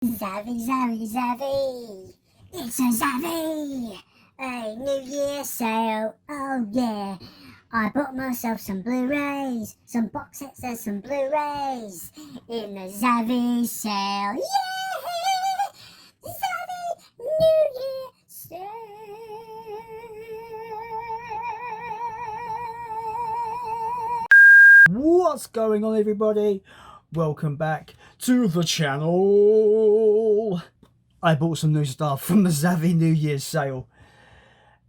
Zavvi, Zavvi, Zavvi. It's a Zavvi. A New Year sale. Oh yeah. I bought myself some Blu-rays, some box sets and some Blu-rays in the Zavvi sale. Yeah! Zavvi New Year sale. What's going on, everybody? Welcome back to the channel. I bought some new stuff from the Zavvi New Year's sale,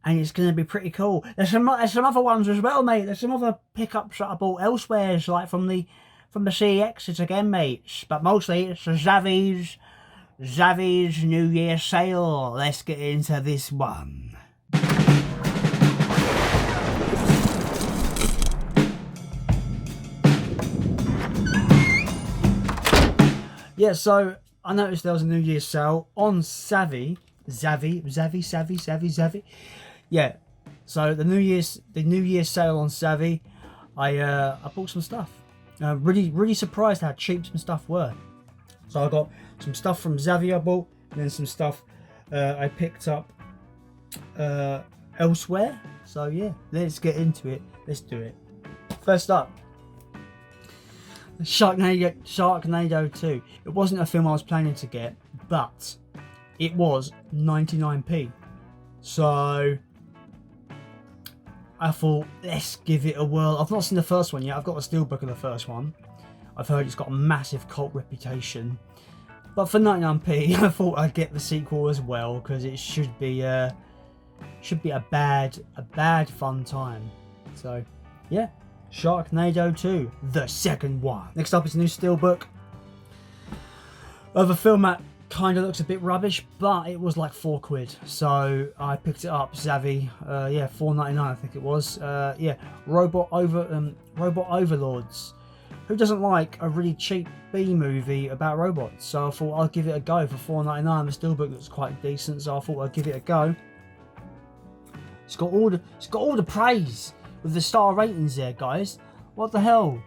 and it's going to be pretty cool. There's some other ones as well, mate. There's some other pickups that I bought elsewhere, like from the CEXs again, mates. But mostly it's the Zavvi's New Year sale. Let's get into this one. Yeah, so I noticed there was a New Year's sale on Zavvi. Yeah, so the New Year's sale on Zavvi. I bought some stuff. Really surprised how cheap some stuff were. So I got some stuff from Zavvi I bought, and then some stuff I picked up elsewhere. So yeah, let's get into it. Let's do it. First up, Sharknado 2. It wasn't a film I was planning to get, but it was 99p. So I thought, let's give it a whirl. I've not seen the first one yet. I've got a steelbook of the first one. I've heard it's got a massive cult reputation. But for 99p, I thought I'd get the sequel as well, because it should be a bad fun time. So yeah. Sharknado 2, the second one. Next up is a new steelbook of a film that kind of looks a bit rubbish, but it was like £4, so I picked it up. Zavvi, yeah, $4.99 I think it was. Yeah, Robot Overlords. Who doesn't like a really cheap B movie about robots? So I thought I'd give it a go for $4.99. The steelbook looks quite decent, so I thought I'd give it a go. It's got all the praise with the star ratings there, guys. What the hell?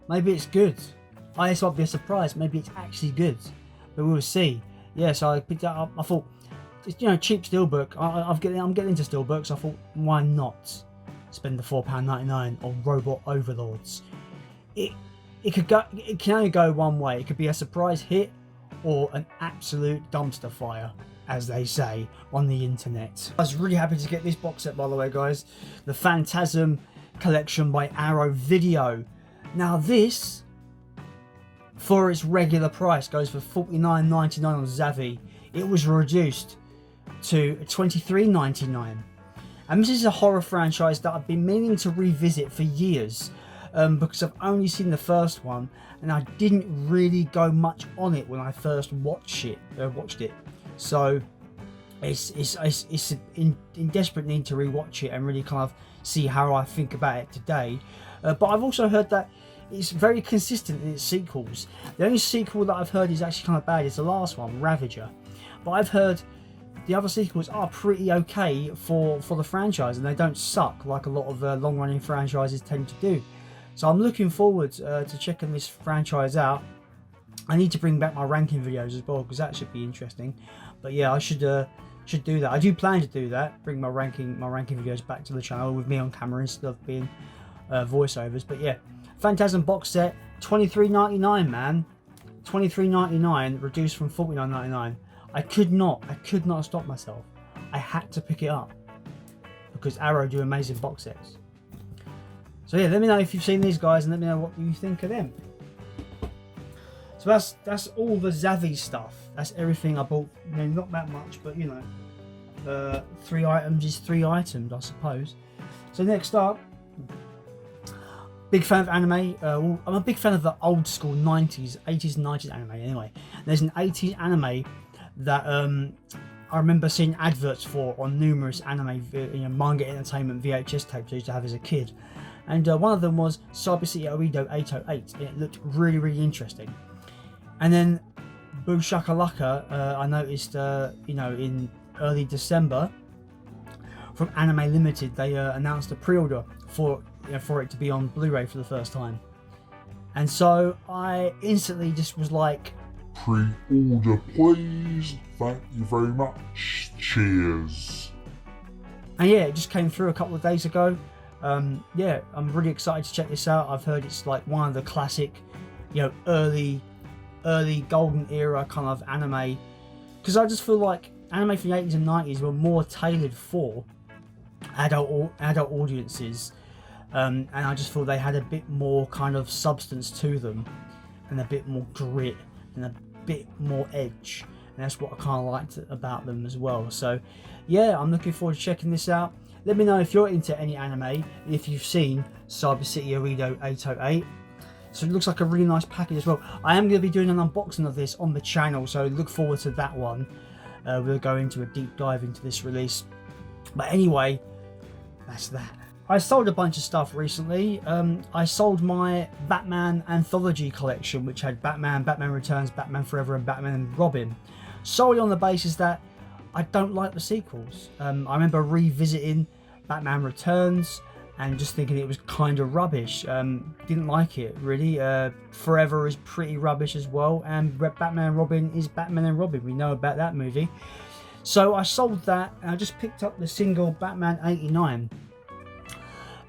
Maybe it's good. This might be a surprise. Maybe it's actually good, but we'll see. Yeah, so I picked that up. I thought, cheap steelbook. I'm getting into steelbooks. I thought, why not spend the £4.99 on Robot Overlords? It can only go one way. It could be a surprise hit or an absolute dumpster fire, as they say on the internet. I was really happy to get this box set, by the way, guys. The Phantasm collection by Arrow Video. Now this, for its regular price, goes for $49.99 on Zavvi. It was reduced to $23.99. And this is a horror franchise that I've been meaning to revisit for years, because I've only seen the first one, and I didn't really go much on it when I first watched it. So it's in desperate need to rewatch it and really kind of see how I think about it today. But I've also heard that it's very consistent in its sequels. The only sequel that I've heard is actually kind of bad is the last one, Ravager. But I've heard the other sequels are pretty okay for the franchise, and they don't suck like a lot of long-running franchises tend to do. So I'm looking forward to checking this franchise out. I need to bring back my ranking videos as well, because that should be interesting. But yeah, I should do that. I do plan to do that. Bring my ranking videos back to the channel with me on camera instead of being voiceovers. But yeah, Phantasm box set, $23.99, man. $23.99 reduced from $49.99. I could not stop myself. I had to pick it up because Arrow do amazing box sets. So yeah, let me know if you've seen these guys, and let me know what you think of them. So that's all the Zavvi stuff. That's everything I bought. Not that much, but 3 items is 3 items, I suppose. So next up, big fan of anime. I'm a big fan of the old school 80s and 90s anime. Anyway, there's an 80s anime that I remember seeing adverts for on numerous anime, manga entertainment VHS tapes I used to have as a kid. And one of them was Cyber City Oedo 808. It looked really, really interesting. And then, boo shakalaka, I noticed, in early December, from Anime Limited, they announced a pre-order for it to be on Blu-ray for the first time. And so I instantly just was like, pre-order, please. Thank you very much. Cheers. And yeah, it just came through a couple of days ago. Yeah, I'm really excited to check this out. I've heard it's like one of the classic, you know, early golden era kind of anime. Because I just feel like anime from the 80s and 90s were more tailored for adult audiences. And I just feel they had a bit more kind of substance to them, and a bit more grit, and a bit more edge. And that's what I kind of liked about them as well. So yeah, I'm looking forward to checking this out. Let me know if you're into any anime, if you've seen Cyber City Arido 808. So it looks like a really nice package as well. I am going to be doing an unboxing of this on the channel, so look forward to that one. We'll go into a deep dive into this release. But anyway, that's that. I sold a bunch of stuff recently. I sold my Batman anthology collection, which had Batman, Batman Returns, Batman Forever, and Batman and Robin. Solely on the basis that I don't like the sequels. I remember revisiting Batman Returns and just thinking it was kind of rubbish. Didn't like it really. Forever is pretty rubbish as well, and Batman and Robin is Batman and Robin. We know about that movie. So I sold that and I just picked up the single Batman 89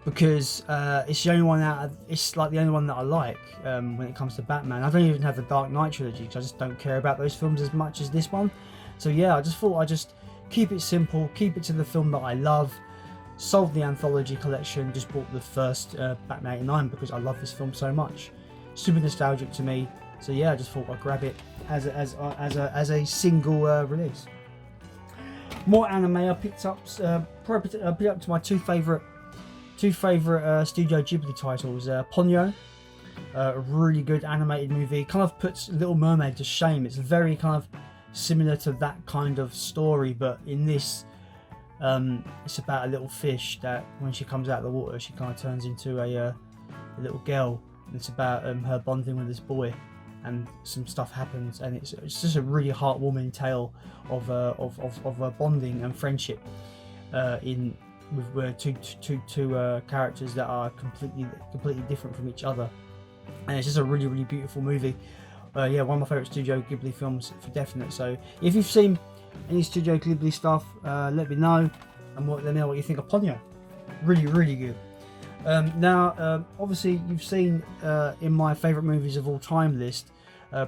because it's the only one it's like the only one that I like when it comes to Batman. I don't even have the Dark Knight trilogy because I just don't care about those films as much as this one. So yeah, I just thought I'd just keep it simple, keep it to the film that I love. Sold the anthology collection, just bought the first Batman 89 because I love this film so much. Super nostalgic to me. So yeah, I just thought I'd grab it as a single release. More anime. I picked up to my two favorite Studio Ghibli titles. Ponyo, a really good animated movie. Kind of puts Little Mermaid to shame. It's very kind of similar to that kind of story, but in this it's about a little fish that when she comes out of the water she kind of turns into a little girl, and it's about her bonding with this boy, and some stuff happens, and it's just a really heartwarming tale of bonding and friendship with two characters that are completely different from each other, and it's just a really beautiful movie. Yeah, one of my favourite Studio Ghibli films for definite. So if you've seen any Studio Ghibli stuff, let me know, and let me know what you think of Ponyo. Really good. Now, obviously you've seen in my favourite movies of all time list,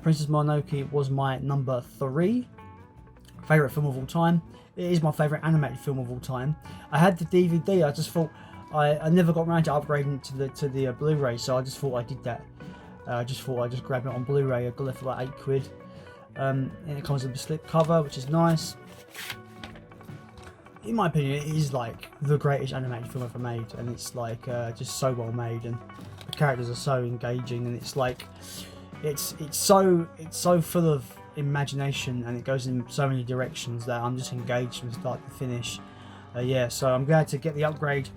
Princess Mononoke was my number 3 favourite film of all time. It is my favourite animated film of all time. I had the DVD. I just thought I never got around to upgrading to the Blu-ray, so I just thought I did that. I just thought I'd just grab it on Blu-ray. I got it for like £8. And it comes with a slip cover, which is nice. In my opinion, it is like the greatest animated film ever made, and it's like just so well made, and the characters are so engaging, and it's like it's so full of imagination, and it goes in so many directions that I'm just engaged from start to finish. Yeah, so I'm glad to get the upgrade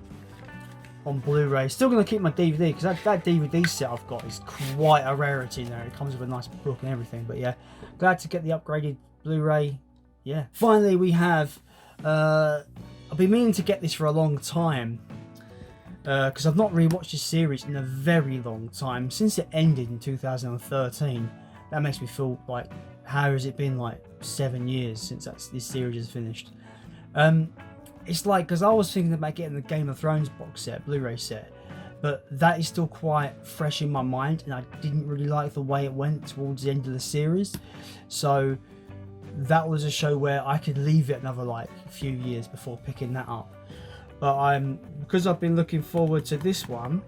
on Blu-ray. Still going to keep my DVD because that DVD set I've got is quite a rarity now. It comes with a nice book and everything, but yeah, glad to get the upgraded Blu-ray. Yeah, finally we have I've been meaning to get this for a long time because I've not rewatched this series in a very long time since it ended in 2013. That makes me feel like, how has it been like 7 years since this series is finished? It's like, because I was thinking about getting the Game of Thrones box set, Blu-ray set, but that is still quite fresh in my mind, and I didn't really like the way it went towards the end of the series. So that was a show where I could leave it another like few years before picking that up. But because I've been looking forward to this one,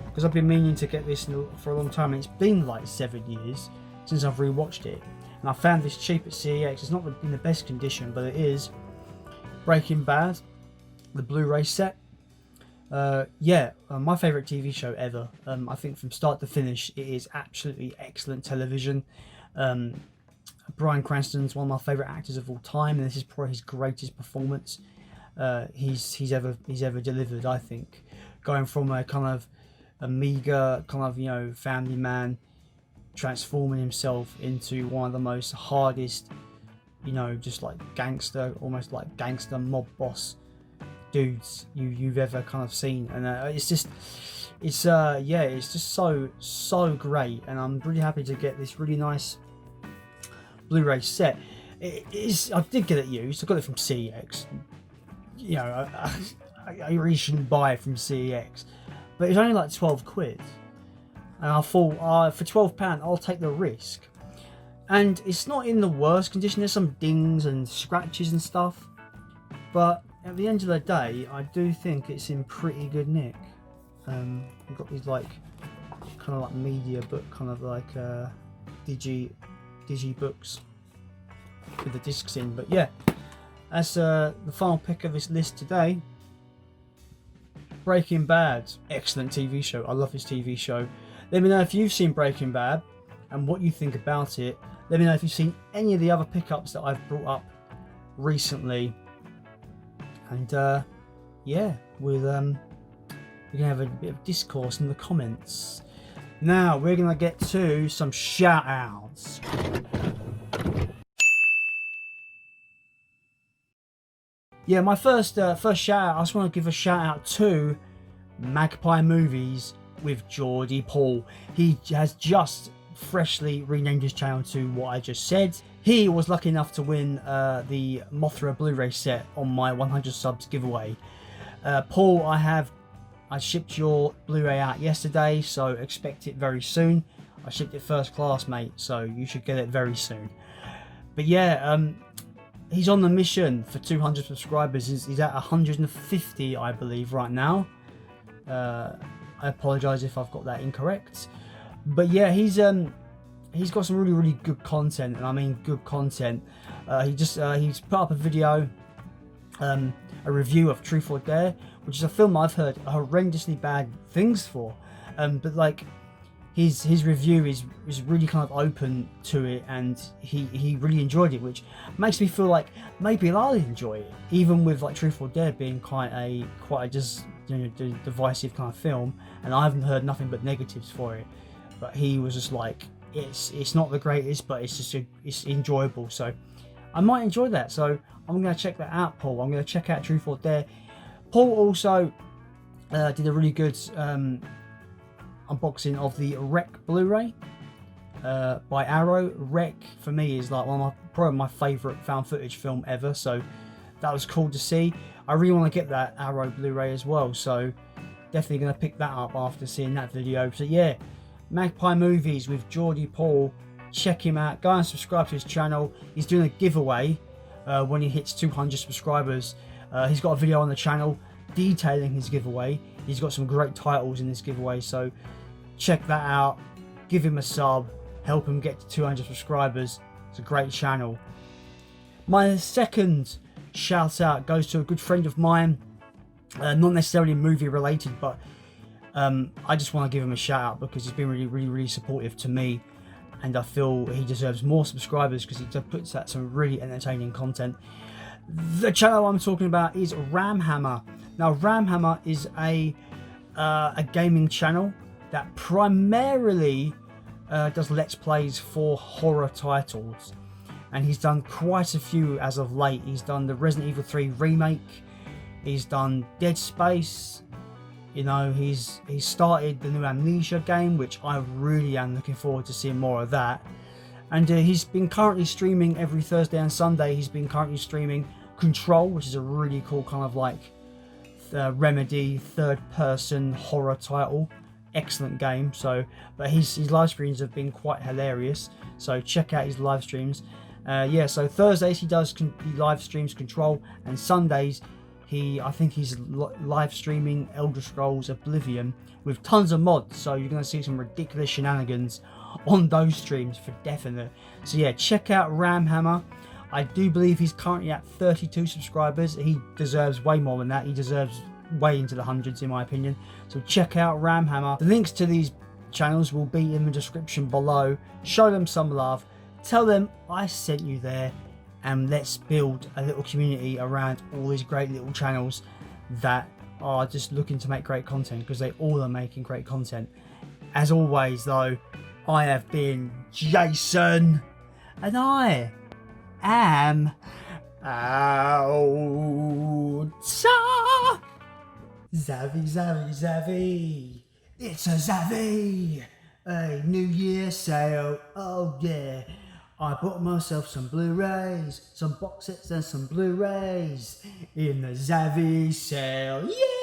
because I've been meaning to get this for a long time, and it's been like 7 years since I've rewatched it, and I found this cheap at CEX. It's not in the best condition, but it is Breaking Bad, the Blu-ray set. Yeah, my favourite TV show ever. I think from start to finish it is absolutely excellent television. Bryan Cranston's one of my favourite actors of all time, and this is probably his greatest performance he's ever delivered, I think. Going from a kind of a meager kind of, you know, family man, transforming himself into one of the most hardest, you know, just like gangster, almost like gangster mob boss dudes you've ever kind of seen. And it's just so great, and I'm really happy to get this really nice Blu-ray set. It is. I did get it used. I got it from CEX. You know, I really shouldn't buy it from CEX, but it's only like 12 quid, and I thought for £12 I'll take the risk. And it's not in the worst condition. There's some dings and scratches and stuff, but at the end of the day, I do think it's in pretty good nick. We've got these like kind of like media book, kind of like digi books with the discs in. But yeah, that's the final pick of this list today. Breaking Bad, excellent TV show. I love this TV show. Let me know if you've seen Breaking Bad and what you think about it. Let me know if you've seen any of the other pickups that I've brought up recently. And yeah, we're gonna have a bit of discourse in the comments. Now we're gonna get to some shout outs. Yeah, my first shout out, I just want to give a shout out to Magpie Movies with Geordie Paul. He has just freshly renamed his channel to what I just said. He was lucky enough to win the Mothra Blu-ray set on my 100 subs giveaway. Paul, I shipped your Blu-ray out yesterday, so expect it very soon. I shipped it first class, mate, so you should get it very soon. But yeah, he's on the mission for 200 subscribers. He's at 150, I believe, right now. I apologise if I've got that incorrect. But yeah, he's got some really good content, and I mean good content. He's put up a video, a review of Truth or Dare, which is a film I've heard horrendously bad things for. But like his review is really kind of open to it, and he really enjoyed it, which makes me feel like maybe I'll enjoy it, even with like Truth or Dare being quite a just, you know, divisive kind of film, and I haven't heard nothing but negatives for it. But he was just like, it's not the greatest, but it's enjoyable, so I might enjoy that. So I'm going to check that out, Paul. I'm going to check out Truth or Dare. Paul also did a really good unboxing of the Wreck Blu-ray by Arrow. Wreck for me is like probably my favourite found footage film ever, so that was cool to see. I really want to get that Arrow Blu-ray as well, so definitely going to pick that up after seeing that video. So yeah, Magpie Movies with Geordie Paul, check him out, go and subscribe to his channel. He's doing a giveaway when he hits 200 subscribers. He's got a video on the channel detailing his giveaway. He's got some great titles in this giveaway, so check that out, give him a sub, help him get to 200 subscribers. It's a great channel. My second shout out goes to a good friend of mine, not necessarily movie related, but I just want to give him a shout out because he's been really supportive to me, and I feel he deserves more subscribers because he puts out some really entertaining content. The channel I'm talking about is Ramhammer. Now Ramhammer is a gaming channel that primarily does let's plays for horror titles, and he's done quite a few as of late. He's done the Resident Evil 3 remake, he's done Dead Space, you know, he's started the new Amnesia game, which I really am looking forward to seeing more of that. And he's been currently streaming every Thursday and Sunday. He's been currently streaming Control, which is a really cool kind of like Remedy third-person horror title. Excellent game. So, but his live streams have been quite hilarious. So check out his live streams. Yeah, so Thursdays he live streams Control, and Sundays I think he's live streaming Elder Scrolls Oblivion with tons of mods. So you're going to see some ridiculous shenanigans on those streams for definite. So yeah, check out Ramhammer. I do believe he's currently at 32 subscribers. He deserves way more than that. He deserves way into the hundreds in my opinion. So check out Ramhammer. The links to these channels will be in the description below. Show them some love. Tell them I sent you there. And let's build a little community around all these great little channels that are just looking to make great content, because they all are making great content. As always though, I have been Jason, and I am out. Zavvi, Zavvi, Zavvi. It's a Zavvi. A New Year sale. Oh yeah. I bought myself some Blu-rays, some box sets and some Blu-rays in the Zavvi sale. Yeah!